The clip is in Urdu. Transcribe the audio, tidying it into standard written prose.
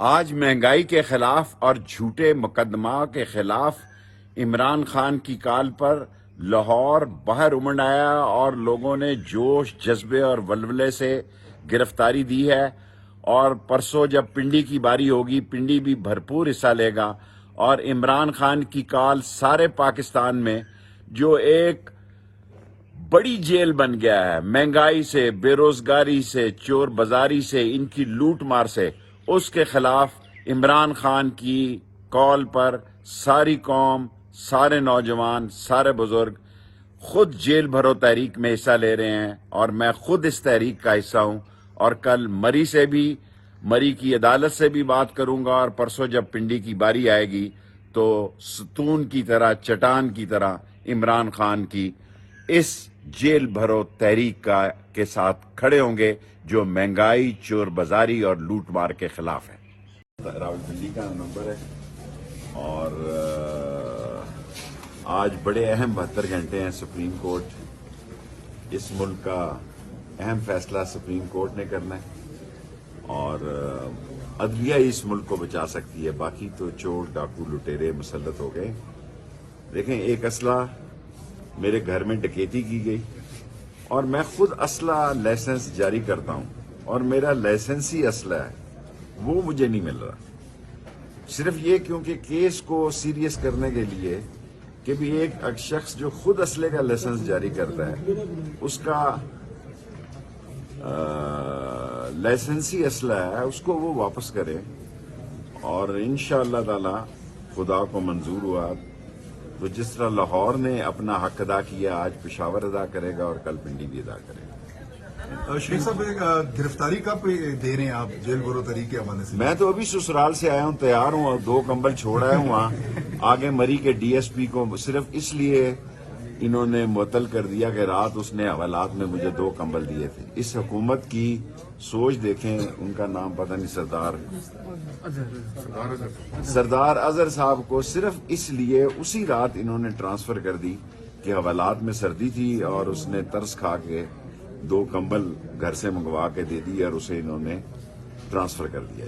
آج مہنگائی کے خلاف اور جھوٹے مقدمہ کے خلاف عمران خان کی کال پر لاہور باہر امڑ آیا اور لوگوں نے جوش جذبے اور ولولے سے گرفتاری دی ہے، اور پرسوں جب پنڈی کی باری ہوگی پنڈی بھی بھرپور حصہ لے گا، اور عمران خان کی کال سارے پاکستان میں جو ایک بڑی جیل بن گیا ہے، مہنگائی سے، بے روزگاری سے، چور بازاری سے، ان کی لوٹ مار سے، اس کے خلاف عمران خان کی کال پر ساری قوم، سارے نوجوان، سارے بزرگ خود جیل بھرو تحریک میں حصہ لے رہے ہیں، اور میں خود اس تحریک کا حصہ ہوں، اور کل مری کی عدالت سے بھی بات کروں گا، اور پرسوں جب پنڈی کی باری آئے گی تو ستون کی طرح، چٹان کی طرح عمران خان کی اس جیل بھرو تحریک کے ساتھ کھڑے ہوں گے جو مہنگائی، چور بازاری اور لوٹ مار کے خلاف ہے۔ راولپنڈی کا نمبر ہے، اور آج بڑے اہم 72 گھنٹے ہیں۔ سپریم کورٹ، اس ملک کا اہم فیصلہ سپریم کورٹ نے کرنا ہے، اور عدلیہ ہی اس ملک کو بچا سکتی ہے، باقی تو چور ڈاکو لٹیرے مسلط ہو گئے۔ دیکھیں، ایک اسلحہ میرے گھر میں ڈکیتی کی گئی، اور میں خود اسلحہ لائسنس جاری کرتا ہوں، اور میرا لائسنسی اسلحہ ہے وہ مجھے نہیں مل رہا، صرف یہ کیونکہ کیس کو سیریس کرنے کے لیے کہ بھی ایک شخص جو خود اسلحے کا لائسنس جاری کرتا ہے اس کا لائسنسی اسلحہ ہے، اس کو وہ واپس کرے، اور انشاءاللہ تعالی خدا کو منظور ہوا تو جس طرح لاہور نے اپنا حق ادا کیا، آج پشاور ادا کرے گا اور کل پنڈی بھی ادا کرے گا۔ شریف صاحب، گرفتاری کب دے رہے ہیں آپ جیل برو تحریک کے حوالے سے؟ میں تو ابھی سسرال سے آیا ہوں، تیار ہوں، اور 2 کمبل چھوڑ آیا ہوں وہاں۔ آگے مری کے ڈی ایس پی کو صرف اس لیے انہوں نے معطل کر دیا کہ رات اس نے حوالات میں مجھے 2 کمبل دیے تھے۔ اس حکومت کی سوچ دیکھیں، ان کا نام پتہ نہیں، سردار اظہر صاحب کو صرف اس لیے اسی رات انہوں نے ٹرانسفر کر دی کہ حوالات میں سردی تھی، اور اس نے ترس کھا کے 2 کمبل گھر سے منگوا کے دے دی، اور اسے انہوں نے ٹرانسفر کر دیا۔